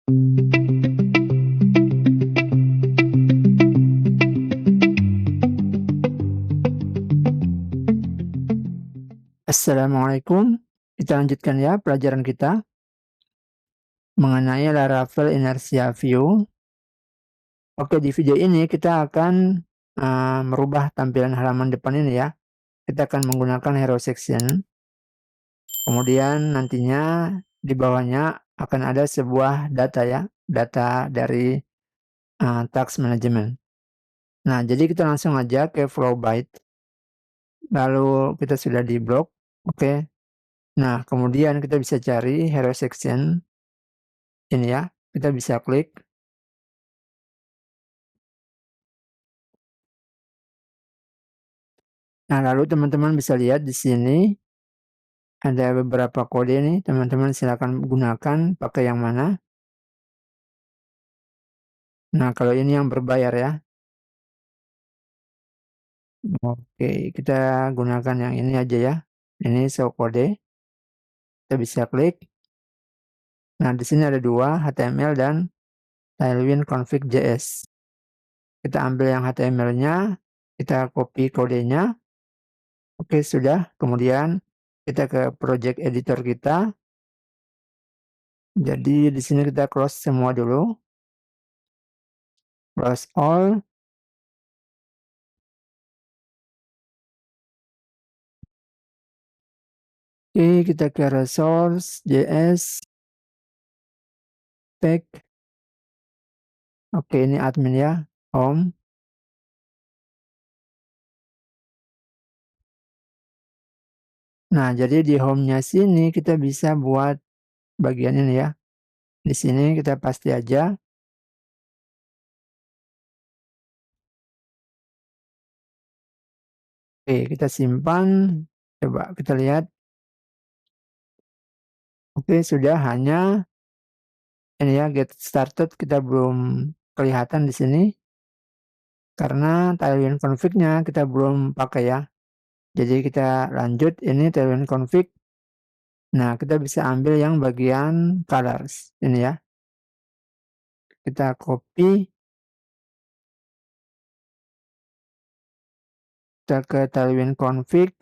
Assalamualaikum. Kita lanjutkan ya pelajaran kita mengenai Laravel Inertia View. Oke, di video ini kita akan merubah tampilan halaman depan ini ya. Kita akan menggunakan hero section. Kemudian nantinya di bawahnya akan ada sebuah data ya, data dari task management. Nah, jadi kita langsung aja ke flow byte. Lalu kita sudah di blok. Oke. Nah, kemudian kita bisa cari hero section ini ya. Kita bisa klik. Nah, lalu teman-teman bisa lihat di sini ada beberapa kode nih, teman-teman silakan gunakan pakai yang mana. Nah, kalau ini yang berbayar ya. Oke, kita gunakan yang ini aja ya. Ini show kode. Kita bisa klik. Nah, di sini ada dua, HTML dan Tailwind config.js. Kita ambil yang HTML-nya, kita copy kodenya. Oke, sudah. Kemudian kita ke project editor kita. Jadi di sini kita close semua dulu. Close all. Oke, kita ke resource, JS, pack. Oke, ini admin ya, home. Nah, jadi di home-nya sini kita bisa buat bagian ini ya. Di sini kita pasti aja. Oke, kita simpan. Coba kita lihat. Oke, sudah hanya ini ya, get started kita belum kelihatan di sini. Karena Tailwind config-nya kita belum pakai ya. Jadi kita lanjut ini Tailwind config. Nah, kita bisa ambil yang bagian colors ini ya. Kita copy. Kita ke Tailwind config.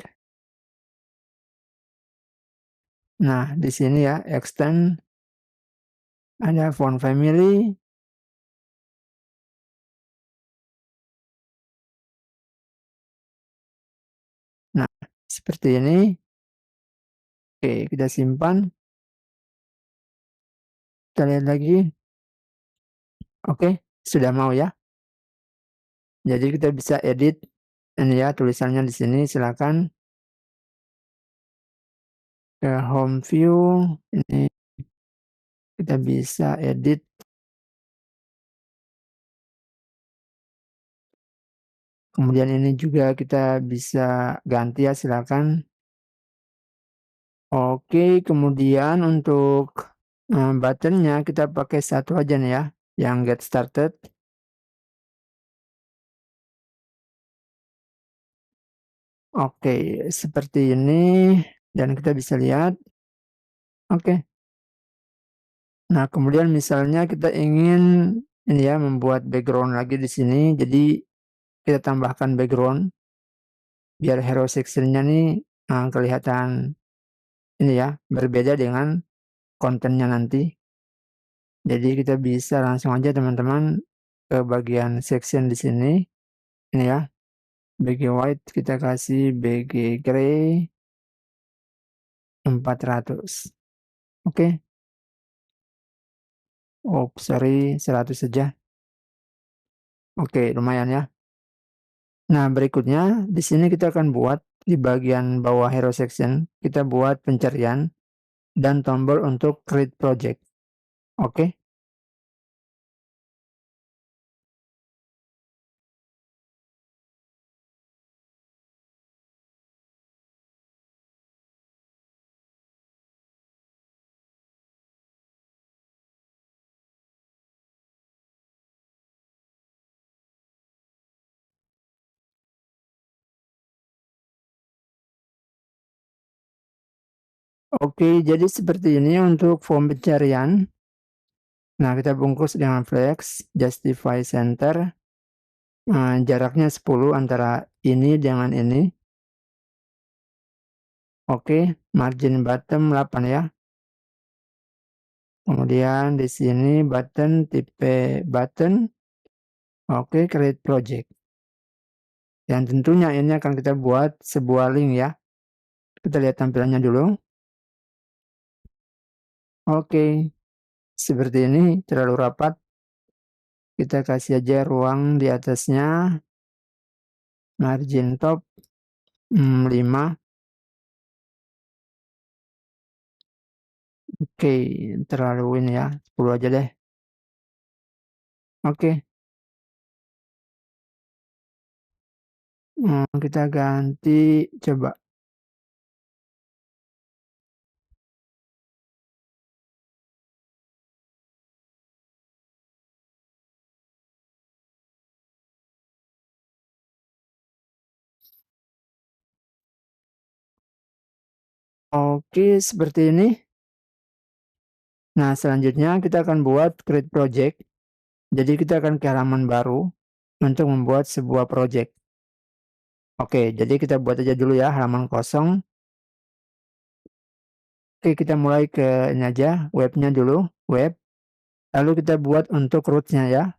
Nah, di sini ya, extend ada font family. Nah, seperti ini. Oke, kita simpan. Kita lihat lagi. Oke, sudah mau ya. Jadi kita bisa edit ini ya, tulisannya di sini. Silakan ke home view. Ini kita bisa edit. Kemudian ini juga kita bisa ganti ya, silakan. Oke, kemudian untuk buttonnya kita pakai satu aja nih ya, yang get started. Oke, seperti ini dan kita bisa lihat. Oke. Nah, kemudian misalnya kita ingin ini ya membuat background lagi di sini, jadi kita tambahkan background biar hero section-nya nih kelihatan ini ya berbeda dengan kontennya nanti. Jadi kita bisa langsung aja teman-teman ke bagian section di sini. Ini ya. BG white kita kasih BG gray 400. Oke. Oh, sorry 100 saja. Oke, lumayan ya. Nah, berikutnya di sini kita akan buat di bagian bawah hero section, kita buat pencarian dan tombol untuk create project. Oke. Oke, jadi seperti ini untuk form pencarian. Nah, kita bungkus dengan flex, justify center. Jaraknya 10 antara ini dengan ini. Oke, margin bottom 8 ya. Kemudian di sini button tipe button. Oke, create project. Yang tentunya ini akan kita buat sebuah link ya. Kita lihat tampilannya dulu. Oke, seperti ini terlalu rapat. Kita kasih aja ruang di atasnya. Margin top 5. Oke, terlalu ini ya. 10 aja deh. Oke. Kita ganti coba. Oke, seperti ini. Nah, selanjutnya kita akan buat create project. Jadi kita akan ke halaman baru untuk membuat sebuah project. Oke, jadi kita buat aja dulu ya halaman kosong. Oke, kita mulai ke ini aja, webnya dulu, web. Lalu kita buat untuk root-nya ya.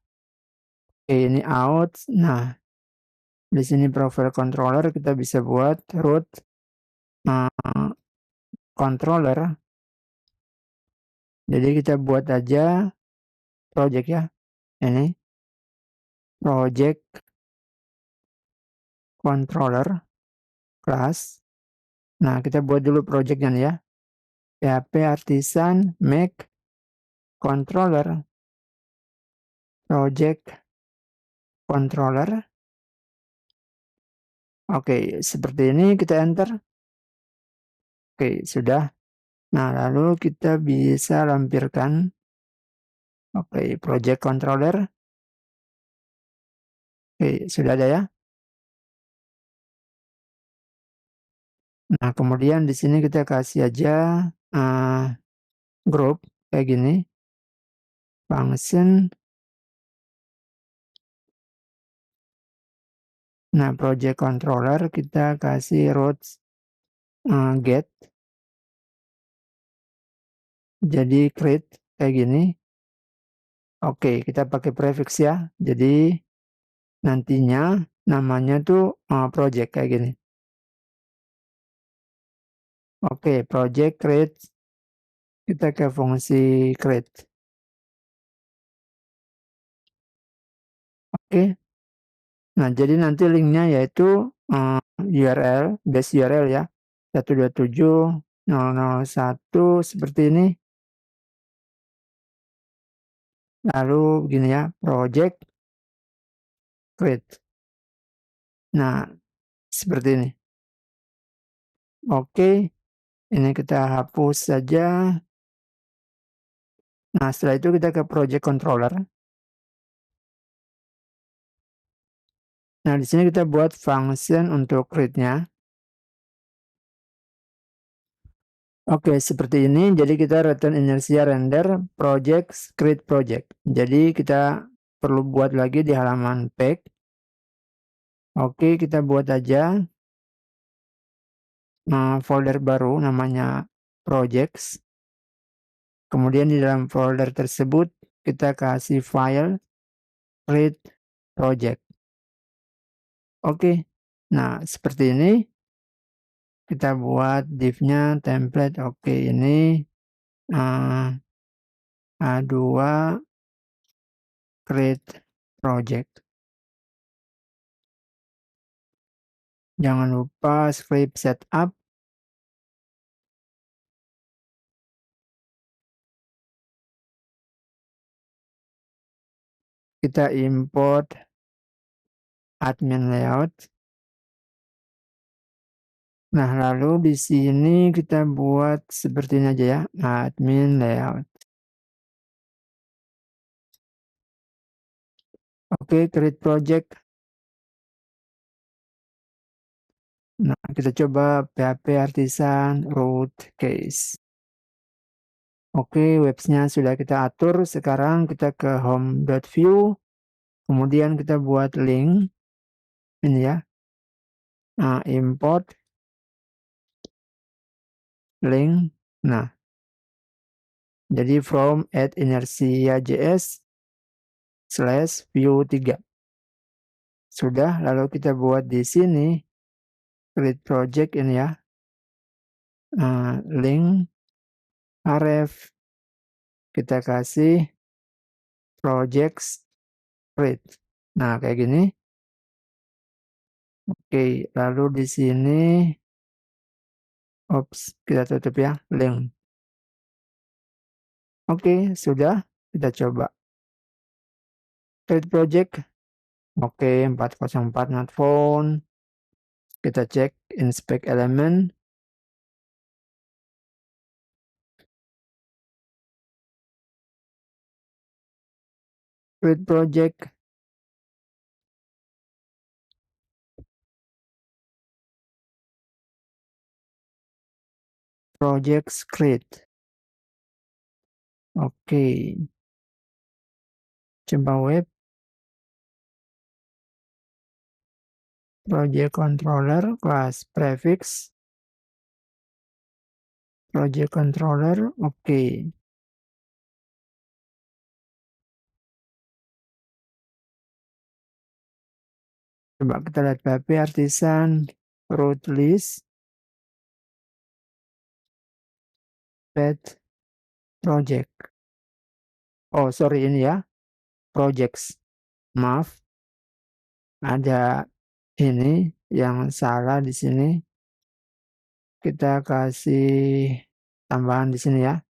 Oke, ini out. Nah, di sini profile controller kita bisa buat root controller. Jadi kita buat aja project ya. Ini project controller class. Nah, kita buat dulu projectnya nih ya. PHP artisan make controller project controller. Oke, seperti ini kita enter. Oke, sudah. Nah, lalu kita bisa lampirkan. Oke, project controller. Oke, sudah ada ya. Nah, kemudian di sini kita kasih aja group kayak gini. Function. Nah, project controller kita kasih routes get. Jadi create kayak gini. Oke, kita pakai prefix ya. Jadi nantinya namanya tuh project kayak gini. Oke, project create. Kita ke fungsi create. Oke. Nah, jadi nanti linknya yaitu URL, base URL ya. 127.001 seperti ini. Lalu begini ya, project create. Nah, seperti ini. Oke, ini kita hapus saja. Nah, setelah itu kita ke project controller. Nah, di sini kita buat function untuk create-nya. Oke, seperti ini. Jadi kita return inertia render project create project. Jadi kita perlu buat lagi di halaman pack. Oke, kita buat aja folder baru namanya projects. Kemudian di dalam folder tersebut kita kasih file create project. Oke, nah seperti ini. Kita buat div-nya template. Oke, ini A2 create project. Jangan lupa script setup. Kita import admin layout. Nah, lalu di sini kita buat seperti ini aja ya, admin layout. Oke, create project. Nah, kita coba PHP artisan root case. Oke, websnya sudah kita atur. Sekarang kita ke home.view. Kemudian kita buat link. Ini ya. Nah, import link. Nah, jadi from @inertia.js/view3. Sudah, lalu kita buat di sini create project ini ya. Link href kita kasih projects create. Nah, kayak gini. Oke, lalu di sini kita tutup ya, link. Oke, sudah. Kita coba create project. Oke, 404 not found. Kita cek inspect element. Create project. Projects create. Oke. Coba web. Project controller class prefix. Project controller. Oke. Coba kita lihat PHP artisan root list pet project. Oh, sorry ini ya. Projects. Maaf. Ada ini yang salah di sini. Kita kasih tambahan di sini ya.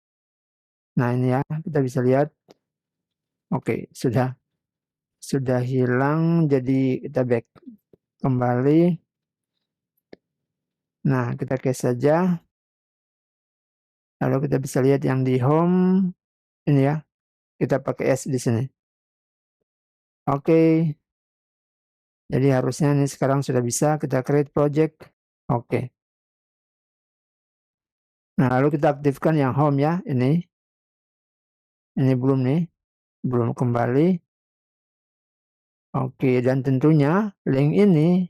Nah, ini ya, kita bisa lihat. Oke, sudah hilang, jadi kita back kembali. Nah, kita case saja. Lalu kita bisa lihat yang di home ini ya. Kita pakai S di sini. Oke. Jadi harusnya ini sekarang sudah bisa kita create project. Oke. Nah, lalu kita aktifkan yang home ya, ini. Ini belum nih. Belum kembali. Oke, dan tentunya link ini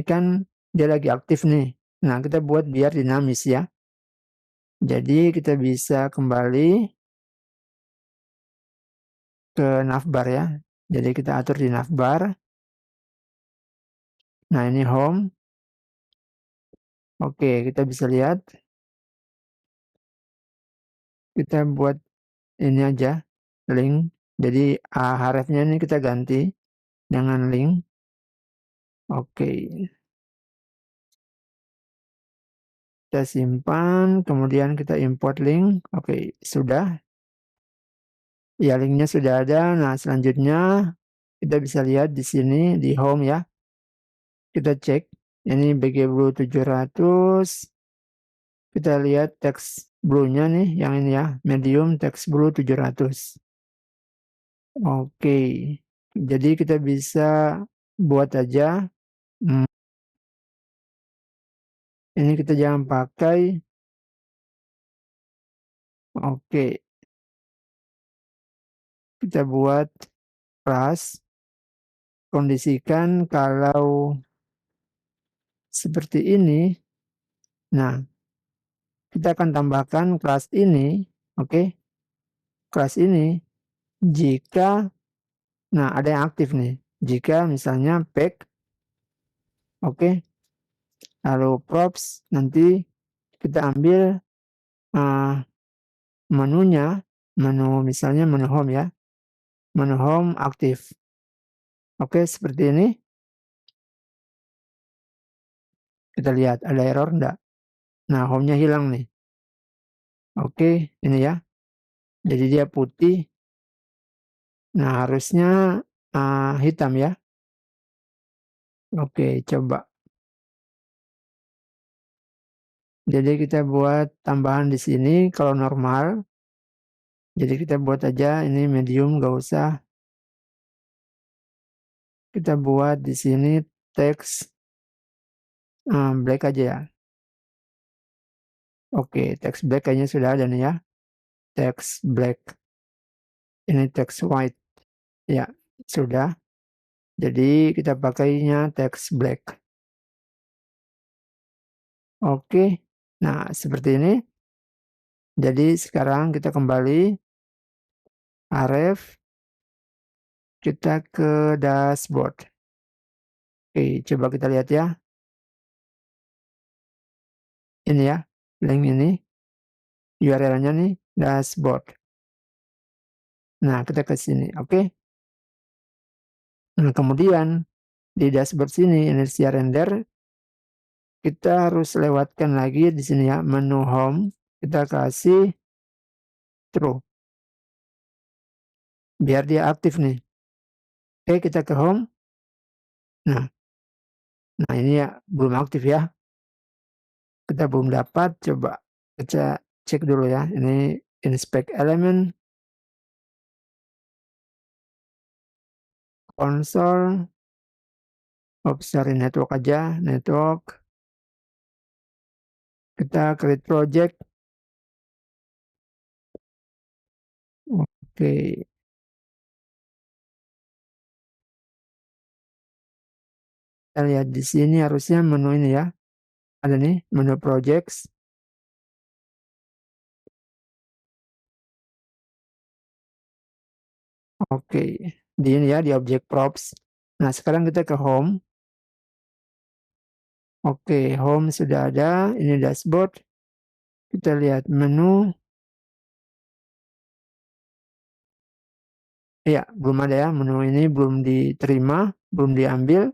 kan dia lagi aktif nih. Nah, kita buat biar dinamis ya. Jadi kita bisa kembali ke navbar ya. Jadi kita atur di navbar. Nah, ini home. Oke, kita bisa lihat. Kita buat ini aja, link. Jadi hrefnya ini kita ganti dengan link. Oke. Kita simpan, kemudian kita import link. Oke, sudah. Ya, linknya sudah ada. Nah, selanjutnya kita bisa lihat di sini di home ya. Kita cek. Ini BG Blue 700. Kita lihat teks blue-nya nih, yang ini ya. Medium teks blue 700. Oke. Jadi kita bisa buat aja. Ini kita jangan pakai. Oke. Kita buat class. Kondisikan kalau seperti ini. Nah, kita akan tambahkan kelas ini. Oke. Kelas ini jika, nah ada yang aktif nih. Jika misalnya pack. Oke. Lalu props, nanti kita ambil menunya. Menu misalnya menu home ya. Menu home aktif. Oke, seperti ini. Kita lihat ada error enggak. Nah, home-nya hilang nih. Oke, ini ya. Jadi dia putih. Nah, harusnya hitam ya. Oke, coba. Jadi kita buat tambahan di sini kalau normal. Jadi kita buat aja ini medium, gak usah. Kita buat di sini teks black aja ya. Oke, teks black kayaknya sudah ada nih ya. text black, ini text white. Ya, sudah. Jadi kita pakainya text black. Oke. Nah, seperti ini. Jadi sekarang kita kembali aref, kita ke dashboard. Oke, coba kita lihat ya. Ini ya, link ini. URL-nya nih, dashboard. Nah, kita ke sini, oke. Nah, kemudian di dashboard sini, inersia render, kita harus lewatkan lagi di sini ya, menu home. Kita kasih true. Biar dia aktif nih. Oke, kita ke home. Nah ini ya belum aktif ya. Kita belum dapat. Coba kita cek dulu ya. Ini inspect element, console, cari network aja, network. Kita create project. Oke. Kita lihat di sini harusnya menu ini ya. Ada nih menu projects. Oke. Di ini ya, di object props. Nah, sekarang kita ke home. Oke, home sudah ada. Ini dashboard. Kita lihat menu. Iya, belum ada ya. Menu ini belum diterima, belum diambil.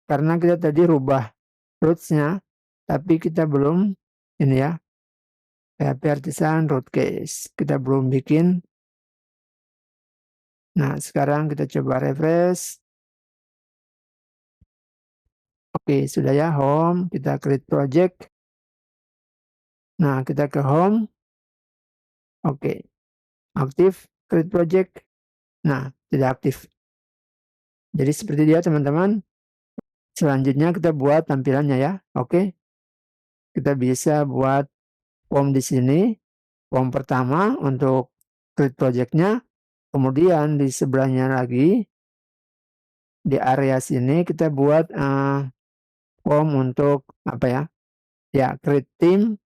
Karena kita tadi rubah roots-nya, tapi kita belum ini ya, PHP Artisan root case. Kita belum bikin. Nah, sekarang kita coba refresh. Oke, sudah ya, home. Kita create project. Nah, kita ke home. Oke, aktif create project. Nah, tidak aktif. Jadi seperti dia teman-teman. Selanjutnya kita buat tampilannya ya. Oke. Kita bisa buat form di sini. Form pertama untuk create project-nya. Kemudian di sebelahnya lagi di area sini kita buat form untuk apa ya? Ya, create team.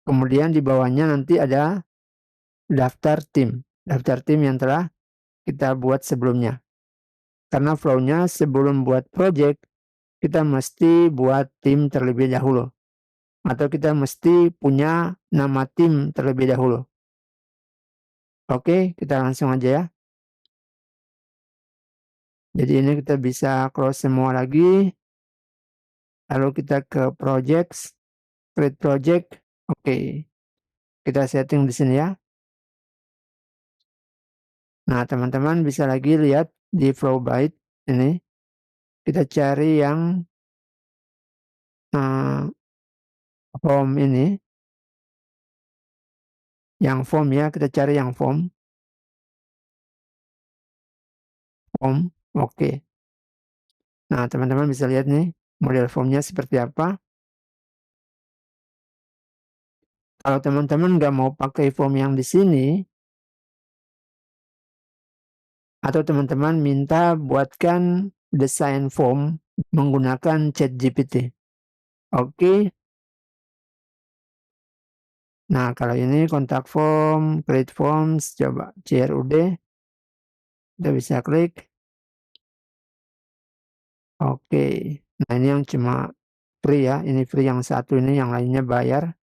Kemudian di bawahnya nanti ada daftar tim. Daftar tim yang telah kita buat sebelumnya. Karena flow-nya sebelum buat project, kita mesti buat tim terlebih dahulu. Atau kita mesti punya nama tim terlebih dahulu. Oke, kita langsung aja ya. Jadi ini kita bisa close semua lagi. Lalu kita ke projects, create project. Oke, kita setting di sini ya. Nah, teman-teman bisa lagi lihat di flow byte ini. Kita cari yang home ini. Yang form ya, kita cari yang form. Form, oke. Nah, teman-teman bisa lihat nih, model formnya seperti apa. Kalau teman-teman nggak mau pakai form yang di sini, atau teman-teman minta buatkan desain form menggunakan ChatGPT. Oke. Nah, kalau ini kontak form, create forms, coba CRUD. Kita bisa klik. Oke. Nah, ini yang cuma free ya. Ini free yang satu ini, yang lainnya bayar.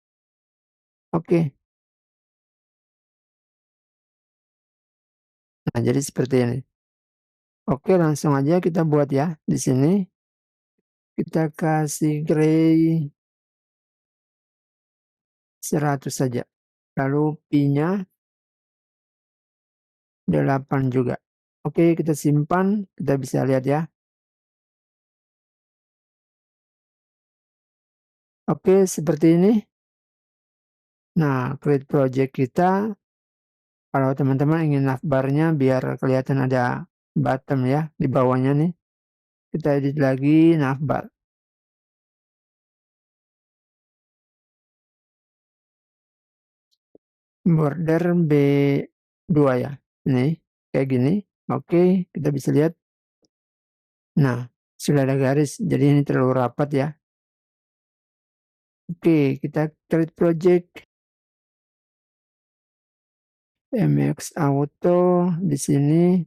Oke. Nah, jadi seperti ini. Oke, langsung aja kita buat ya di sini. Kita kasih gray 100 saja. Lalu P-nya 8 juga. Oke, kita simpan. Kita bisa lihat ya. Oke, seperti ini. Nah, create project kita. Kalau teman-teman ingin navbarnya biar kelihatan ada button ya di bawahnya nih. Kita edit lagi navbar. border B2 ya. Nih, kayak gini. Oke, kita bisa lihat. Nah, sudah ada garis, jadi ini terlalu rapat ya. Oke, kita create project. MX Auto di sini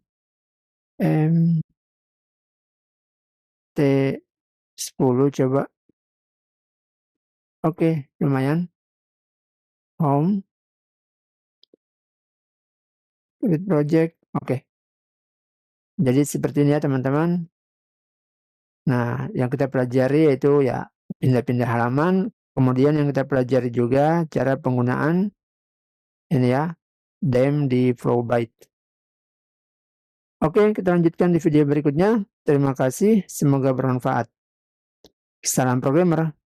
MT10 coba. Oke, lumayan. Home, create project. Oke. Jadi seperti ini ya teman-teman. Nah, yang kita pelajari yaitu ya pindah-pindah halaman. Kemudian yang kita pelajari juga cara penggunaan ini ya, dem di Flowbyte. Oke, kita lanjutkan di video berikutnya. Terima kasih, semoga bermanfaat. Salam programmer.